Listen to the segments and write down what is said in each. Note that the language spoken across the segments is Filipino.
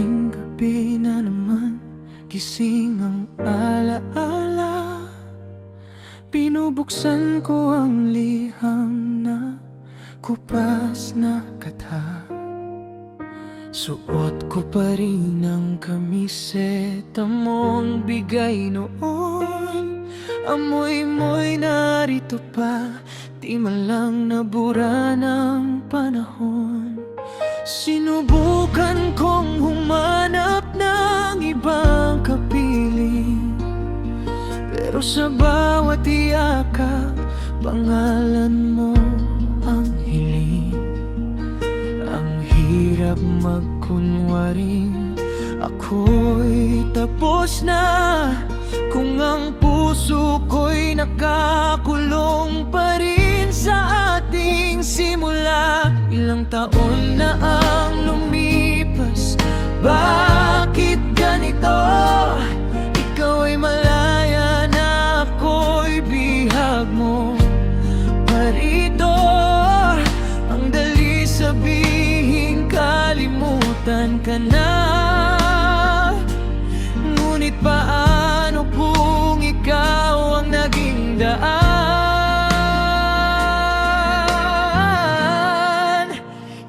Tuwing gabi na naman, gising ang alaala. Binubuksan ko ang liham na kupas na katha. Suot ko pa rin ang kamiseta mong bigay noon. Amoy mo'y narito pa, di man lang nabura ng panahon. Sinubukan kong humanap ng ibang kapiling, pero sa bawat yakap, pangalan mo ang hiling. Ang hirap magkunwaring ako'y tapos na, kung ang puso ko'y nakakulong pa rin sa ating simula. Ilang taon na ang lumipas, bakit ganito? Ikaw ay malaya na ako'y bihag mo parito. Ang dali sabihin kalimutan ka na, ngunit paano kung ikaw ang naging daan?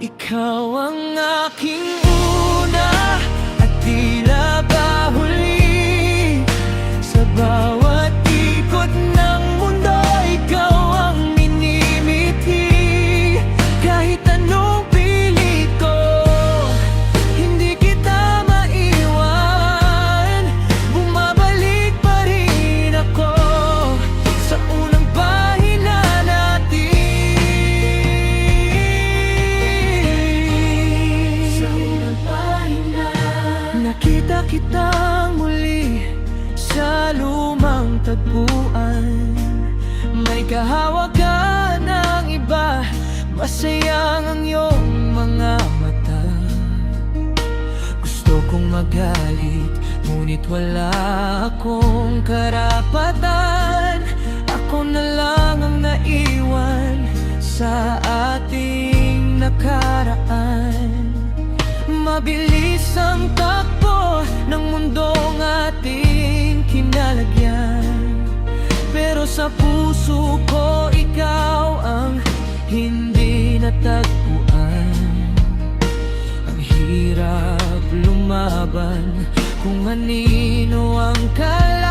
Ikaw ang aking una at tila ba huli. Sa bawat ikot ng mundo, ikaw ang minimiti. Kahit anong pilit ko, hindi kita maiwan. Bumabalik pa rin ako sa unang pahina natin. Sa unang pahina, nakita kitang muli sa lumang tagpuan. May kahawak ka ng iba, masayang ang iyong mga mata. Gusto kong magalit, ngunit wala akong karapatan. Ako na lang ang naiwan sa ating nakaraan. Mabilis ang takbo ng mundong ating kinalagyan, pero sa puso ko ikaw ang hindi natagpuan. Ang hirap lumaban kung anino ang kalaban.